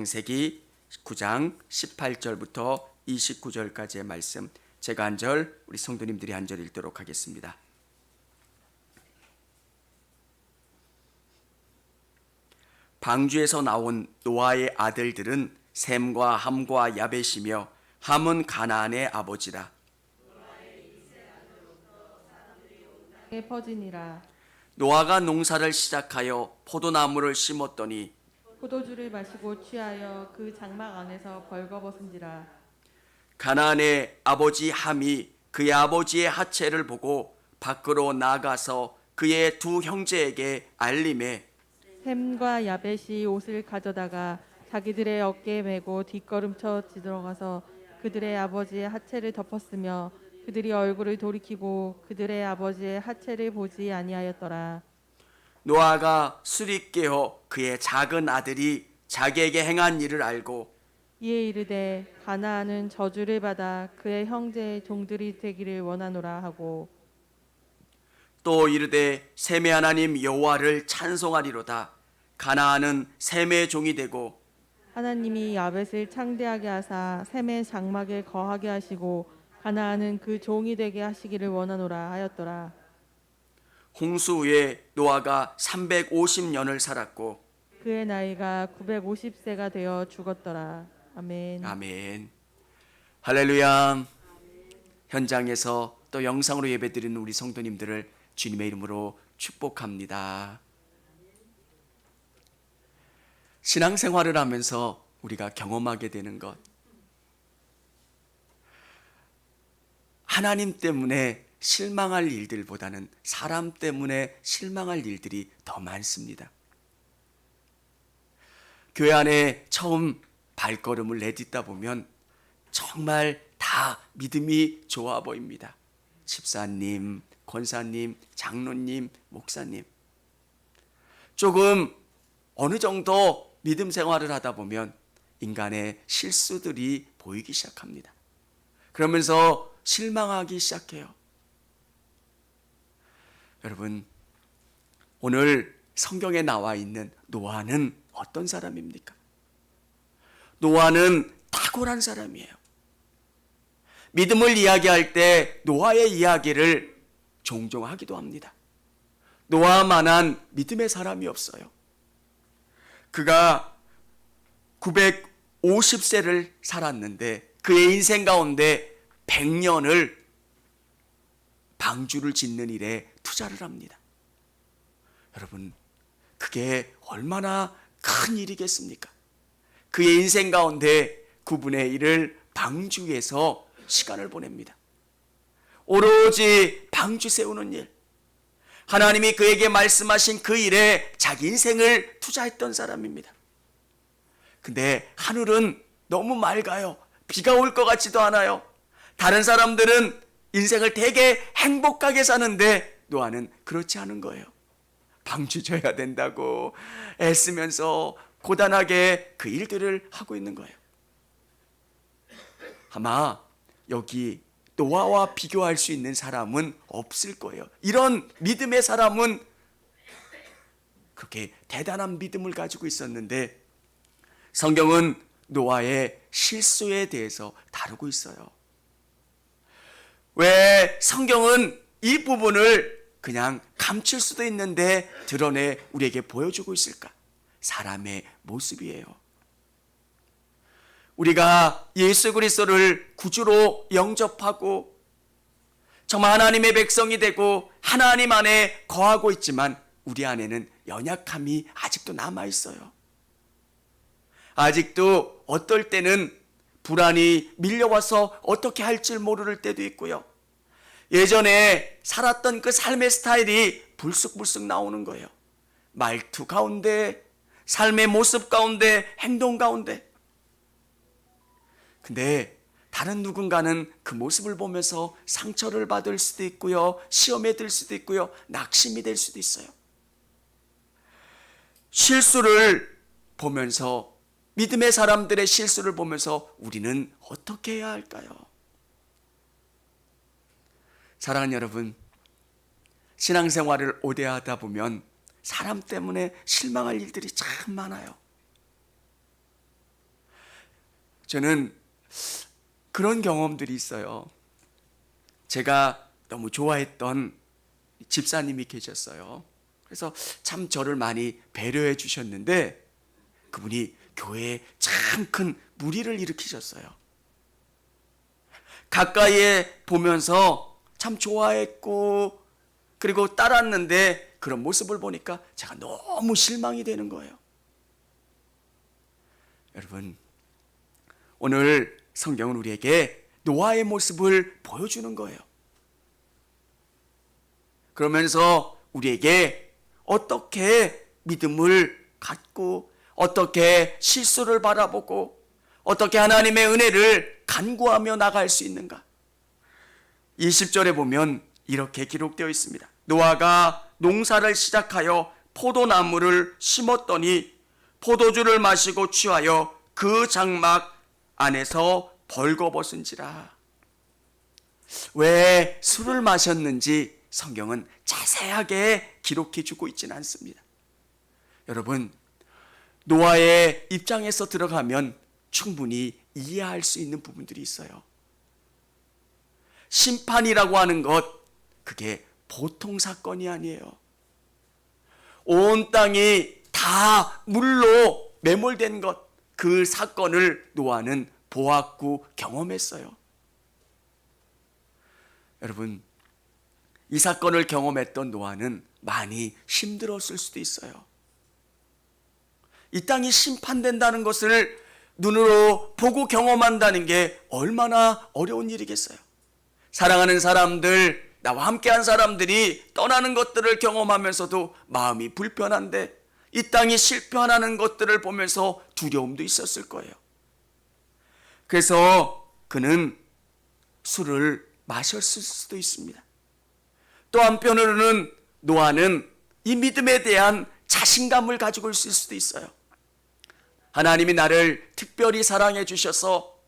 창세기 9장 18절부터 29절까지의 말씀, 제가 한 절, 우리 성도님들이 한 절 읽도록 하겠습니다. 방주에서 나온 노아의 아들들은 셈과 함과 야벳이며 함은 가나안의 아버지라. 퍼지니라. 노아가 농사를 시작하여 포도나무를 심었더니 포도주를 마시고 취하여 그 장막 안에서 벌거벗은지라. 가나안의 아버지 함이 그의 아버지의 하체를 보고 밖으로 나가서 그의 두 형제에게 알림해 햄과 야벳이 옷을 가져다가 자기들의 어깨에 메고 뒷걸음쳐 들어가서 그들의 아버지의 하체를 덮었으며 그들이 얼굴을 돌이키고 그들의 아버지의 하체를 보지 아니하였더라. 노아가 술이 깨어 그의 작은 아들이 자기에게 행한 일을 알고 이에 이르되 가나안은 저주를 받아 그의 형제의 종들이 되기를 원하노라 하고 또 이르되 셈의 하나님 여호와를 찬송하리로다. 가나안은 셈의 종이 되고 하나님이 야벳을 창대하게 하사 셈의 장막에 거하게 하시고 가나안은 그 종이 되게 하시기를 원하노라 하였더라. 홍수 후에 노아가 350년을 살았고 그의 나이가 950세가 되어 죽었더라. 아멘. 아멘. 할렐루야. 현장에서 또 영상으로 예배드리는 우리 성도님들을 주님의 이름으로 축복합니다. 신앙생활을 하면서 우리가 경험하게 되는 것, 하나님 때문에 실망할 일들보다는 사람 때문에 실망할 일들이 더 많습니다. 교회 안에 처음 발걸음을 내딛다 보면 정말 다 믿음이 좋아 보입니다. 집사님, 권사님, 장로님, 목사님. 조금 어느 정도 믿음 생활을 하다 보면 인간의 실수들이 보이기 시작합니다. 그러면서 실망하기 시작해요. 여러분, 오늘 성경에 나와 있는 노아는 어떤 사람입니까? 노아는 탁월한 사람이에요. 믿음을 이야기할 때 노아의 이야기를 종종 하기도 합니다. 노아만한 믿음의 사람이 없어요. 그가 950세를 살았는데 그의 인생 가운데 100년을 방주를 짓는 일에 투자를 합니다. 여러분, 그게 얼마나 큰 일이겠습니까? 그의 인생 가운데 9분의 1을 방주에서 시간을 보냅니다. 오로지 방주 세우는 일, 하나님이 그에게 말씀하신 그 일에 자기 인생을 투자했던 사람입니다. 근데 하늘은 너무 맑아요. 비가 올 것 같지도 않아요. 다른 사람들은 인생을 되게 행복하게 사는데 노아는 그렇지 않은 거예요. 방주 져야 된다고 애쓰면서 고단하게 그 일들을 하고 있는 거예요. 아마 여기 노아와 비교할 수 있는 사람은 없을 거예요. 이런 믿음의 사람은 그렇게 대단한 믿음을 가지고 있었는데 성경은 노아의 실수에 대해서 다루고 있어요. 왜 성경은 이 부분을 그냥 감출 수도 있는데 드러내 우리에게 보여주고 있을까? 사람의 모습이에요. 우리가 예수 그리스도를 구주로 영접하고 정말 하나님의 백성이 되고 하나님 안에 거하고 있지만 우리 안에는 연약함이 아직도 남아있어요. 아직도 어떨 때는 불안이 밀려와서 어떻게 할지 모를 때도 있고요. 예전에 살았던 그 삶의 스타일이 불쑥불쑥 나오는 거예요. 말투 가운데, 삶의 모습 가운데, 행동 가운데. 근데 다른 누군가는 그 모습을 보면서 상처를 받을 수도 있고요. 시험에 들 수도 있고요. 낙심이 될 수도 있어요. 실수를 보면서, 믿음의 사람들의 실수를 보면서 우리는 어떻게 해야 할까요? 사랑하는 여러분, 신앙생활을 오래 하다 보면 사람 때문에 실망할 일들이 참 많아요. 저는 그런 경험들이 있어요. 제가 너무 좋아했던 집사님이 계셨어요. 그래서 참 저를 많이 배려해 주셨는데 그분이 교회에 참 큰 무리를 일으키셨어요. 가까이에 보면서 참 좋아했고 그리고 따랐는데 그런 모습을 보니까 제가 너무 실망이 되는 거예요. 여러분, 오늘 성경은 우리에게 노아의 모습을 보여주는 거예요. 그러면서 우리에게 어떻게 믿음을 갖고 어떻게 실수를 바라보고 어떻게 하나님의 은혜를 간구하며 나갈 수 있는가. 20절에 보면 이렇게 기록되어 있습니다. 노아가 농사를 시작하여 포도나무를 심었더니 포도주를 마시고 취하여 그 장막 안에서 벌거벗은지라. 왜 술을 마셨는지 성경은 자세하게 기록해 주고 있지는 않습니다. 여러분, 노아의 입장에서 들어가면 충분히 이해할 수 있는 부분들이 있어요. 심판이라고 하는 것, 그게 보통 사건이 아니에요. 온 땅이 다 물로 매몰된 것, 그 사건을 노아는 보았고 경험했어요. 여러분, 이 사건을 경험했던 노아는 많이 힘들었을 수도 있어요. 이 땅이 심판된다는 것을 눈으로 보고 경험한다는 게 얼마나 어려운 일이겠어요. 사랑하는 사람들, 나와 함께한 사람들이 떠나는 것들을 경험하면서도 마음이 불편한데 이 땅이 실패하는 것들을 보면서 두려움도 있었을 거예요. 그래서 그는 술을 마셨을 수도 있습니다. 또 한편으로는 노아는 이 믿음에 대한 자신감을 가지고 있을 수도 있어요. 하나님이 나를 특별히 사랑해 주셔서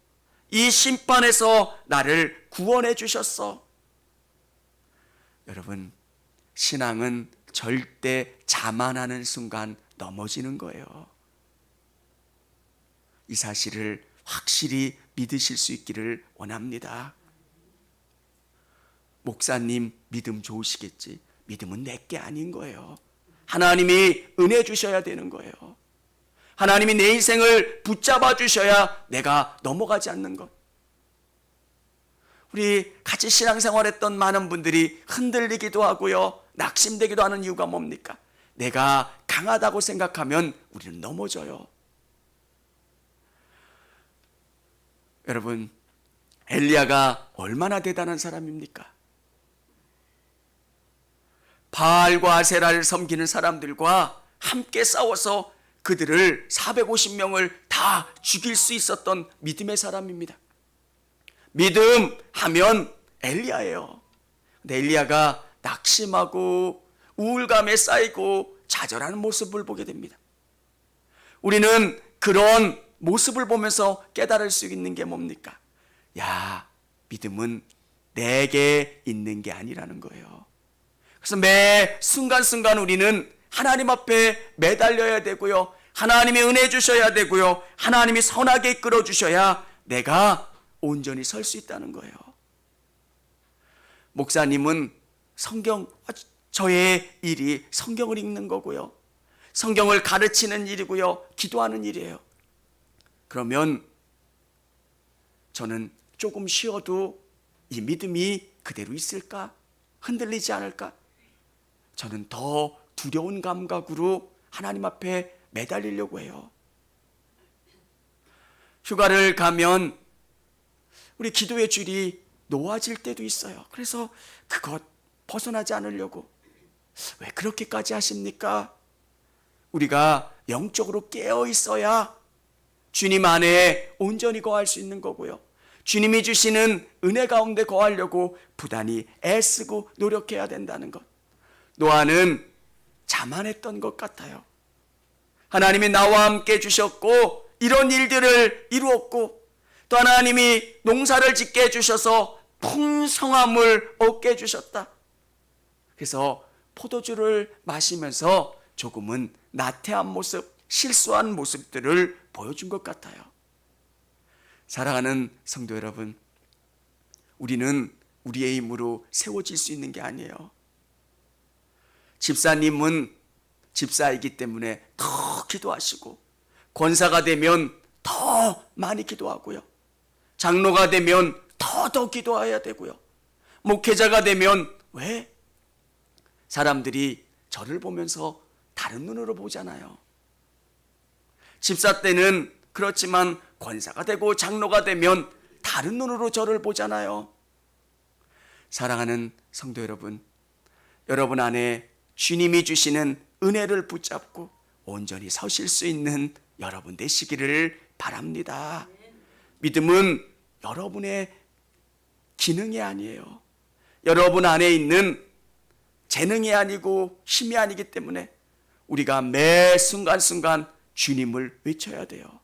이 심판에서 나를 구원해 주셨어. 여러분, 신앙은 절대 자만하는 순간 넘어지는 거예요. 이 사실을 확실히 믿으실 수 있기를 원합니다. 목사님, 믿음 좋으시겠지? 믿음은 내게 아닌 거예요. 하나님이 은혜 주셔야 되는 거예요. 하나님이 내 인생을 붙잡아 주셔야 내가 넘어가지 않는 것. 우리 같이 신앙생활했던 많은 분들이 흔들리기도 하고요, 낙심되기도 하는 이유가 뭡니까? 내가 강하다고 생각하면 우리는 넘어져요. 여러분, 엘리야가 얼마나 대단한 사람입니까? 바알과 아세라를 섬기는 사람들과 함께 싸워서 그들을 450명을 다 죽일 수 있었던 믿음의 사람입니다. 믿음 하면 엘리야예요. 근데 엘리야가 낙심하고 우울감에 쌓이고 좌절하는 모습을 보게 됩니다. 우리는 그런 모습을 보면서 깨달을 수 있는 게 뭡니까? 야, 믿음은 내게 있는 게 아니라는 거예요. 그래서 매 순간순간 우리는 하나님 앞에 매달려야 되고요, 하나님이 은혜 주셔야 되고요, 하나님이 선하게 이끌어 주셔야 내가 온전히 설 수 있다는 거예요. 목사님은 저의 일이 성경을 읽는 거고요, 성경을 가르치는 일이고요, 기도하는 일이에요. 그러면 저는 조금 쉬어도 이 믿음이 그대로 있을까? 흔들리지 않을까? 저는 더 두려운 감각으로 하나님 앞에 매달리려고 해요. 휴가를 가면 우리 기도의 줄이 놓아질 때도 있어요. 그래서 그것 벗어나지 않으려고. 왜 그렇게까지 하십니까? 우리가 영적으로 깨어 있어야 주님 안에 온전히 거할 수 있는 거고요, 주님이 주시는 은혜 가운데 거하려고 부단히 애쓰고 노력해야 된다는 것. 노아는 자만했던 것 같아요. 하나님이 나와 함께 주셨고 이런 일들을 이루었고, 또 하나님이 농사를 짓게 해주셔서 풍성함을 얻게 해주셨다. 그래서 포도주를 마시면서 조금은 나태한 모습, 실수한 모습들을 보여준 것 같아요. 사랑하는 성도 여러분, 우리는 우리의 힘으로 세워질 수 있는 게 아니에요. 집사님은 집사이기 때문에 더 기도하시고, 권사가 되면 더 많이 기도하고요, 장로가 되면 더 기도해야 되고요, 목회자가 되면 왜? 사람들이 저를 보면서 다른 눈으로 보잖아요. 집사 때는 그렇지만 권사가 되고 장로가 되면 다른 눈으로 저를 보잖아요. 사랑하는 성도 여러분, 여러분 안에 주님이 주시는 은혜를 붙잡고 온전히 서실 수 있는 여러분 되시기를 바랍니다. 믿음은 여러분의 기능이 아니에요. 여러분 안에 있는 재능이 아니고 힘이 아니기 때문에 우리가 매 순간순간 주님을 외쳐야 돼요.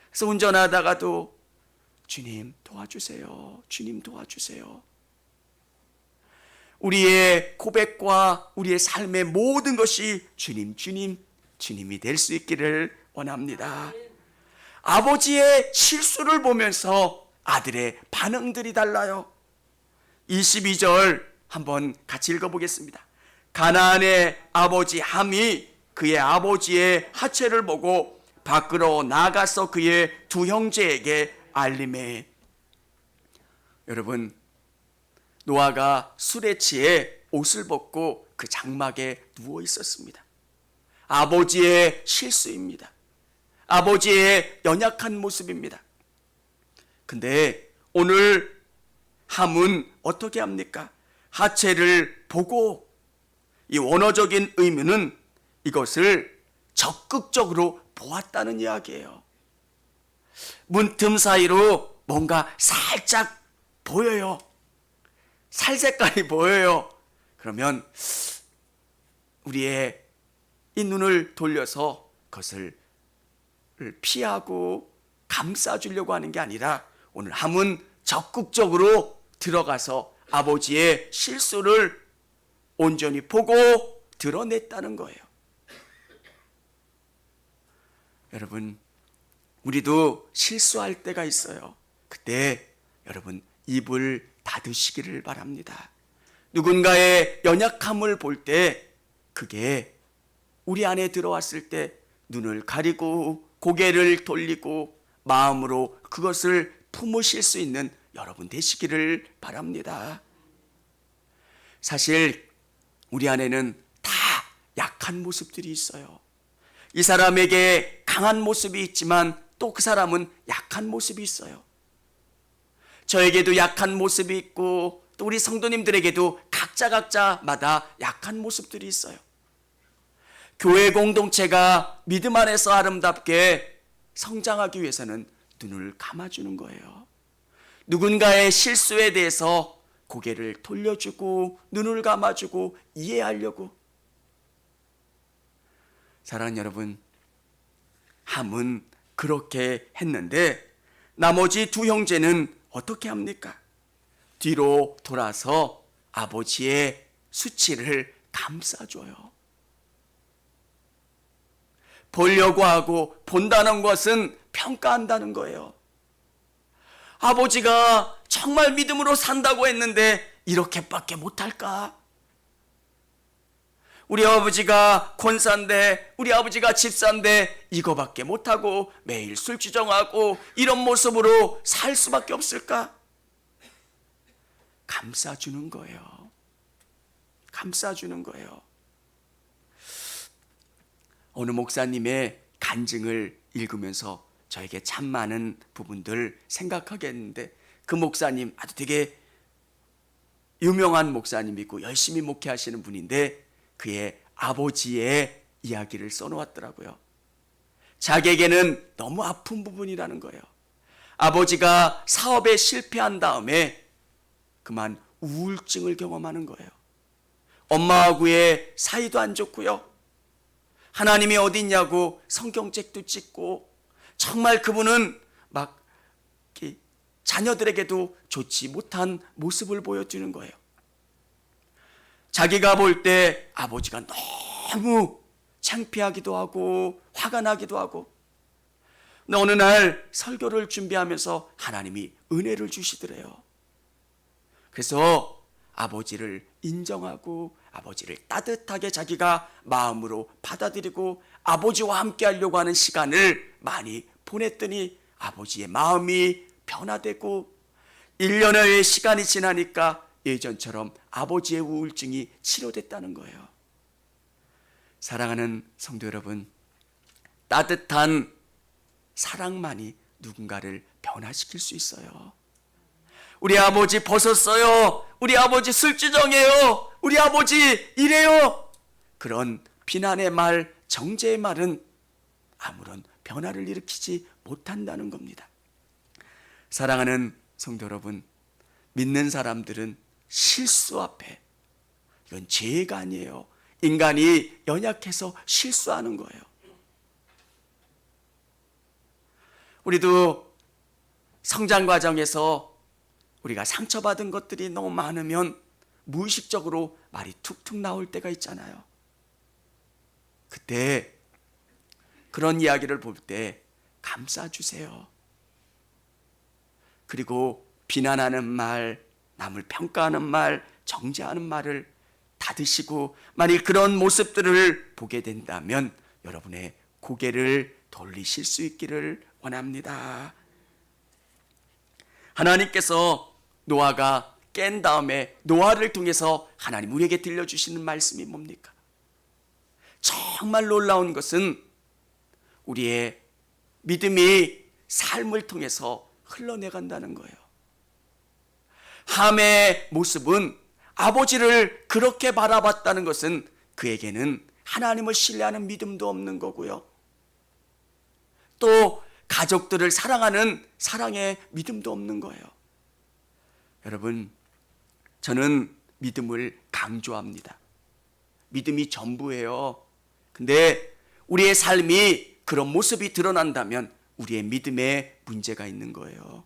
그래서 운전하다가도 주님 도와주세요, 주님 도와주세요. 우리의 고백과 우리의 삶의 모든 것이 주님, 주님, 주님이 될 수 있기를 원합니다. 아버지의 실수를 보면서 아들의 반응들이 달라요. 22절 한번 같이 읽어보겠습니다. 가나안의 아버지 함이 그의 아버지의 하체를 보고 밖으로 나가서 그의 두 형제에게 알림해. 여러분, 노아가 술에 취해 옷을 벗고 그 장막에 누워 있었습니다. 아버지의 실수입니다. 아버지의 연약한 모습입니다. 근데 오늘 함은 어떻게 합니까? 하체를 보고, 이 원어적인 의미는 이것을 적극적으로 보았다는 이야기예요. 문틈 사이로 뭔가 살짝 보여요. 살 색깔이 보여요. 그러면 우리의 이 눈을 돌려서 그것을 피하고 감싸주려고 하는 게 아니라 오늘 함은 적극적으로 들어가서 아버지의 실수를 온전히 보고 드러냈다는 거예요. 여러분, 우리도 실수할 때가 있어요. 그때 여러분 입을 닫으시기를 바랍니다. 누군가의 연약함을 볼 때 그게 우리 안에 들어왔을 때 눈을 가리고 고개를 돌리고 마음으로 그것을 품으실 수 있는 여러분 되시기를 바랍니다. 사실 우리 안에는 다 약한 모습들이 있어요. 이 사람에게 강한 모습이 있지만 또 그 사람은 약한 모습이 있어요. 저에게도 약한 모습이 있고 또 우리 성도님들에게도 각자마다 약한 모습들이 있어요. 교회 공동체가 믿음 안에서 아름답게 성장하기 위해서는 눈을 감아주는 거예요. 누군가의 실수에 대해서 고개를 돌려주고 눈을 감아주고 이해하려고. 사랑하는 여러분, 함은 그렇게 했는데 나머지 두 형제는 어떻게 합니까? 뒤로 돌아서 아버지의 수치를 감싸줘요. 보려고 하고 본다는 것은 평가한다는 거예요. 아버지가 정말 믿음으로 산다고 했는데 이렇게밖에 못할까? 우리 아버지가 권사인데, 우리 아버지가 집사인데 이거밖에 못하고 매일 술주정하고 이런 모습으로 살 수밖에 없을까? 감싸주는 거예요. 감싸주는 거예요. 어느 목사님의 간증을 읽으면서 저에게 참 많은 부분들 생각하게 했는데, 그 목사님 아주 되게 유명한 목사님이고 열심히 목회하시는 분인데 그의 아버지의 이야기를 써놓았더라고요. 자기에게는 너무 아픈 부분이라는 거예요. 아버지가 사업에 실패한 다음에 그만 우울증을 경험하는 거예요. 엄마하고의 사이도 안 좋고요. 하나님이 어디 있냐고 성경책도 찍고, 정말 그분은 막 자녀들에게도 좋지 못한 모습을 보여주는 거예요. 자기가 볼 때 아버지가 너무 창피하기도 하고 화가 나기도 하고, 근데 어느 날 설교를 준비하면서 하나님이 은혜를 주시더래요. 그래서 아버지를 인정하고 아버지를 따뜻하게 자기가 마음으로 받아들이고 아버지와 함께 하려고 하는 시간을 많이 보냈더니 아버지의 마음이 변화되고 1년여의 시간이 지나니까 예전처럼 아버지의 우울증이 치료됐다는 거예요. 사랑하는 성도 여러분, 따뜻한 사랑만이 누군가를 변화시킬 수 있어요. 우리 아버지 벗었어요. 우리 아버지 술주정해요. 우리 아버지 이래요. 그런 비난의 말, 정죄의 말은 아무런 변화를 일으키지 못한다는 겁니다. 사랑하는 성도 여러분, 믿는 사람들은 실수 앞에, 이건 죄가 아니에요. 인간이 연약해서 실수하는 거예요. 우리도 성장 과정에서 우리가 상처받은 것들이 너무 많으면 무의식적으로 말이 툭툭 나올 때가 있잖아요. 그때 그런 이야기를 볼 때 감싸주세요. 그리고 비난하는 말, 남을 평가하는 말, 정죄하는 말을 닫으시고 만일 그런 모습들을 보게 된다면 여러분의 고개를 돌리실 수 있기를 원합니다. 하나님께서 노아가 깬 다음에 노아를 통해서 하나님 우리에게 들려주시는 말씀이 뭡니까? 정말 놀라운 것은 우리의 믿음이 삶을 통해서 흘러내간다는 거예요. 함의 모습은 아버지를 그렇게 바라봤다는 것은 그에게는 하나님을 신뢰하는 믿음도 없는 거고요. 또 가족들을 사랑하는 사랑의 믿음도 없는 거예요. 여러분, 저는 믿음을 강조합니다. 믿음이 전부예요. 근데 우리의 삶이 그런 모습이 드러난다면 우리의 믿음에 문제가 있는 거예요.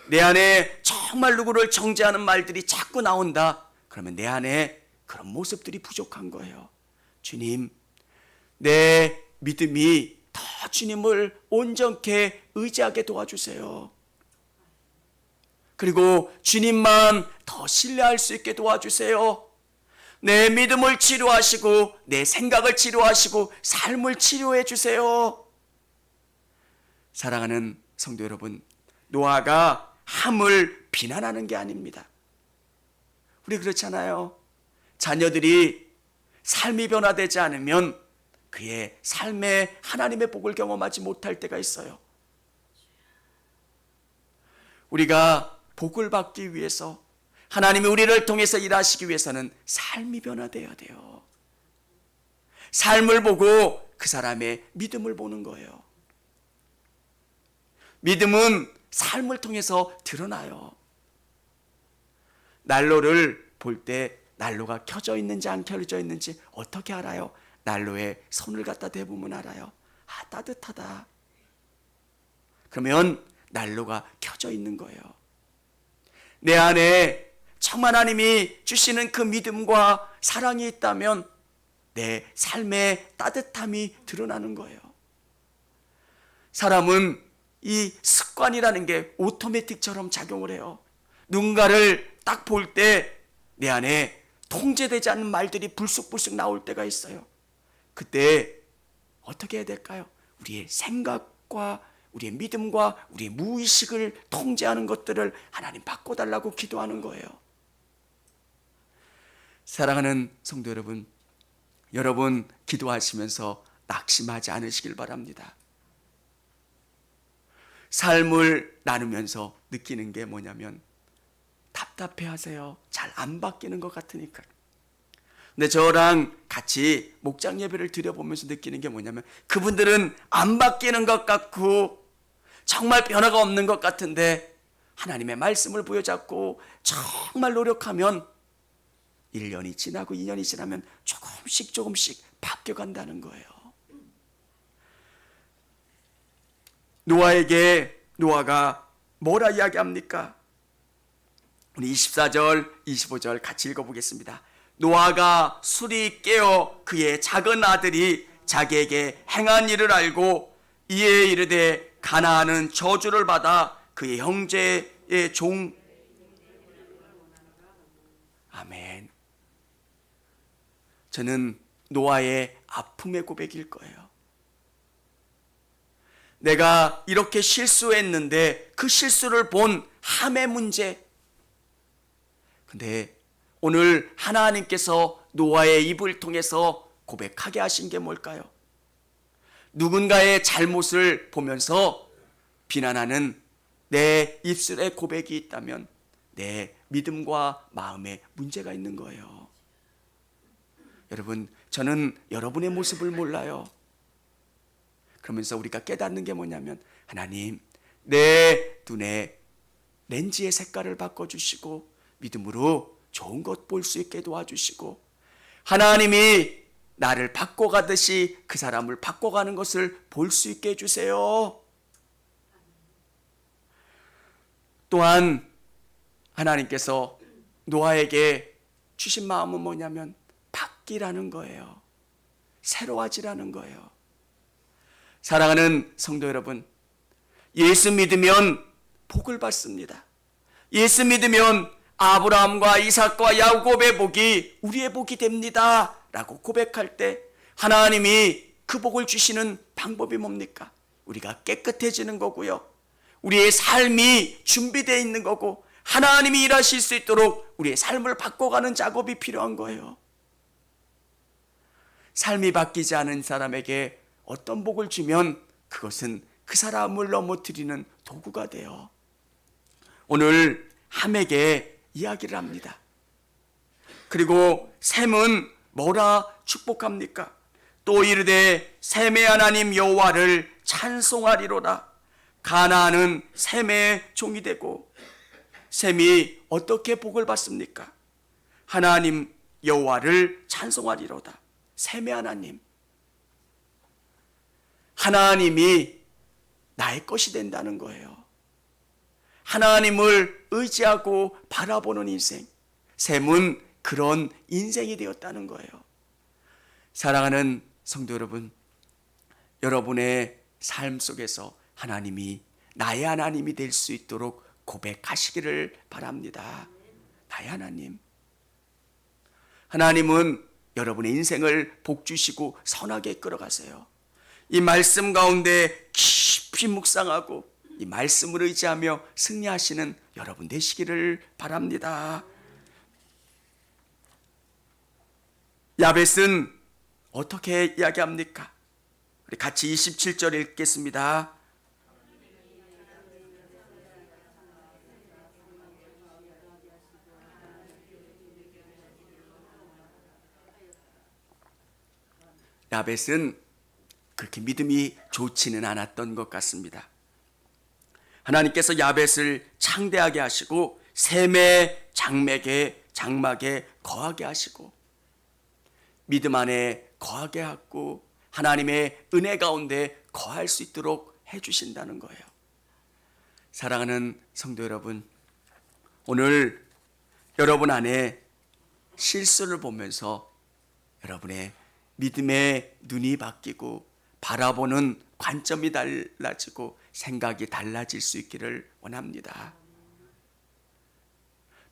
내 안에 정말 누구를 정죄하는 말들이 자꾸 나온다. 그러면 내 안에 그런 모습들이 부족한 거예요. 주님, 내 믿음이 더 주님을 온전케 의지하게 도와주세요. 그리고 주님만 더 신뢰할 수 있게 도와주세요. 내 믿음을 치료하시고 내 생각을 치료하시고 삶을 치료해 주세요. 사랑하는 성도 여러분, 노아가 함을 비난하는 게 아닙니다. 우리 그렇잖아요. 자녀들이 삶이 변화되지 않으면 그의 삶에 하나님의 복을 경험하지 못할 때가 있어요. 우리가 복을 받기 위해서 하나님이 우리를 통해서 일하시기 위해서는 삶이 변화되어야 돼요. 삶을 보고 그 사람의 믿음을 보는 거예요. 믿음은 삶을 통해서 드러나요. 난로를 볼 때 난로가 켜져 있는지 안 켜져 있는지 어떻게 알아요? 난로에 손을 갖다 대보면 알아요. 아, 따뜻하다. 그러면 난로가 켜져 있는 거예요. 내 안에 정말 하나님이 주시는 그 믿음과 사랑이 있다면 내 삶의 따뜻함이 드러나는 거예요. 사람은 이 습관이라는 게 오토매틱처럼 작용을 해요. 누군가를 딱 볼 때 내 안에 통제되지 않는 말들이 불쑥불쑥 나올 때가 있어요. 그때 어떻게 해야 될까요? 우리의 생각과 우리의 믿음과 우리의 무의식을 통제하는 것들을 하나님 바꿔달라고 기도하는 거예요. 사랑하는 성도 여러분, 여러분 기도하시면서 낙심하지 않으시길 바랍니다. 삶을 나누면서 느끼는 게 뭐냐면 답답해하세요. 잘 안 바뀌는 것 같으니까. 근데 저랑 같이 목장 예배를 드려보면서 느끼는 게 뭐냐면 그분들은 안 바뀌는 것 같고 정말 변화가 없는 것 같은데 하나님의 말씀을 부여잡고 정말 노력하면 1년이 지나고 2년이 지나면 조금씩 바뀌어간다는 거예요. 노아가 뭐라 이야기합니까? 우리 24절, 25절 같이 읽어보겠습니다. 노아가 술이 깨어 그의 작은 아들이 자기에게 행한 일을 알고 이에 이르되 가나안은 저주를 받아 그의 형제의 종. 아멘. 저는 노아의 아픔의 고백일 거예요. 내가 이렇게 실수했는데 그 실수를 본 함의 문제. 근데 오늘 하나님께서 노아의 입을 통해서 고백하게 하신 게 뭘까요? 누군가의 잘못을 보면서 비난하는 내 입술에 고백이 있다면 내 믿음과 마음에 문제가 있는 거예요. 여러분, 저는 여러분의 모습을 몰라요. 그러면서 우리가 깨닫는 게 뭐냐면, 하나님, 내 눈에 렌즈의 색깔을 바꿔주시고 믿음으로 좋은 것 볼 수 있게 도와주시고, 하나님이 나를 바꿔가듯이 그 사람을 바꿔가는 것을 볼 수 있게 해주세요. 또한 하나님께서 노아에게 주신 마음은 뭐냐면 바뀌라는 거예요. 새로워지라는 거예요. 사랑하는 성도 여러분, 예수 믿으면 복을 받습니다. 예수 믿으면 아브라함과 이삭과 야곱의 복이 우리의 복이 됩니다 라고 고백할 때 하나님이 그 복을 주시는 방법이 뭡니까? 우리가 깨끗해지는 거고요, 우리의 삶이 준비되어 있는 거고, 하나님이 일하실 수 있도록 우리의 삶을 바꿔가는 작업이 필요한 거예요. 삶이 바뀌지 않은 사람에게 어떤 복을 주면 그것은 그 사람을 넘어뜨리는 도구가 돼요. 오늘 함에게 이야기를 합니다. 그리고 셈은 뭐라 축복합니까? 또 이르되 셈의 하나님 여호와를 찬송하리로다. 가나안은 셈의 종이 되고, 셈이 어떻게 복을 받습니까? 하나님 여호와를 찬송하리로다. 셈의 하나님, 하나님이 나의 것이 된다는 거예요. 하나님을 의지하고 바라보는 인생, 셈은 그런 인생이 되었다는 거예요. 사랑하는 성도 여러분, 여러분의 삶 속에서 하나님이 나의 하나님이 될 수 있도록 고백하시기를 바랍니다. 나의 하나님. 하나님은 여러분의 인생을 복 주시고 선하게 이끌어가세요. 이 말씀 가운데 깊이 묵상하고 이 말씀을 의지하며 승리하시는 여러분 되시기를 바랍니다. 야벳은 어떻게 이야기합니까? 우리 같이 27절 읽겠습니다. 야벳은 그렇게 믿음이 좋지는 않았던 것 같습니다. 하나님께서 야벳을 창대하게 하시고 셈의 장막에 거하게 하시고 믿음 안에 거하게 하고 하나님의 은혜 가운데 거할 수 있도록 해주신다는 거예요. 사랑하는 성도 여러분, 오늘 여러분 안에 실수를 보면서 여러분의 믿음의 눈이 바뀌고 바라보는 관점이 달라지고 생각이 달라질 수 있기를 원합니다.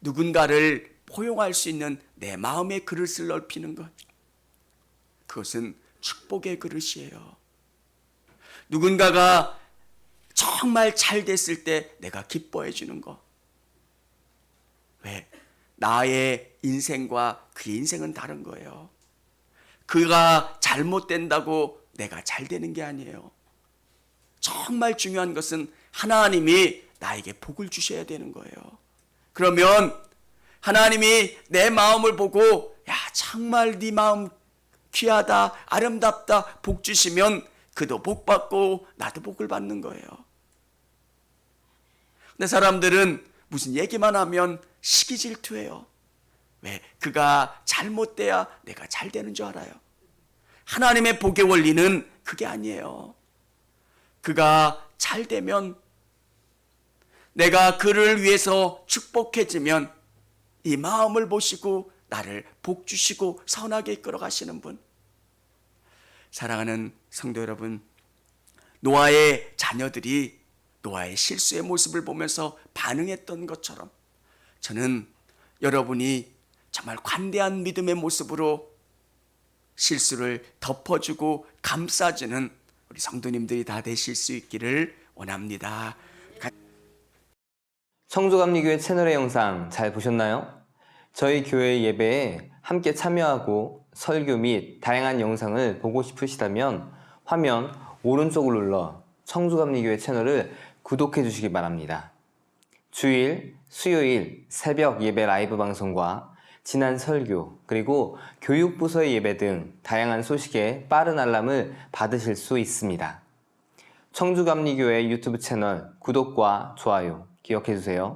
누군가를 포용할 수 있는 내 마음의 그릇을 넓히는 것, 그것은 축복의 그릇이에요. 누군가가 정말 잘 됐을 때 내가 기뻐해 주는 거. 왜? 나의 인생과 그의 인생은 다른 거예요. 그가 잘못된다고 내가 잘 되는 게 아니에요. 정말 중요한 것은 하나님이 나에게 복을 주셔야 되는 거예요. 그러면 하나님이 내 마음을 보고 야, 정말 네 마음 귀하다, 아름답다, 복 주시면 그도 복 받고 나도 복을 받는 거예요. 근데 사람들은 무슨 얘기만 하면 시기 질투해요. 왜? 그가 잘못돼야 내가 잘 되는 줄 알아요. 하나님의 복의 원리는 그게 아니에요. 그가 잘 되면, 내가 그를 위해서 축복해지면 이 마음을 보시고 나를 복 주시고 선하게 이끌어 가시는 분. 사랑하는 성도 여러분, 노아의 자녀들이 노아의 실수의 모습을 보면서 반응했던 것처럼 저는 여러분이 정말 관대한 믿음의 모습으로 실수를 덮어주고 감싸주는 우리 성도님들이 다 되실 수 있기를 원합니다. 청주감리교회 채널의 영상 잘 보셨나요? 저희 교회 예배에 함께 참여하고 설교 및 다양한 영상을 보고 싶으시다면 화면 오른쪽을 눌러 청주감리교회 채널을 구독해 주시기 바랍니다. 주일, 수요일 새벽 예배 라이브 방송과 지난 설교, 그리고 교육부서의 예배 등 다양한 소식에 빠른 알람을 받으실 수 있습니다. 청주감리교회 유튜브 채널 구독과 좋아요 기억해 주세요.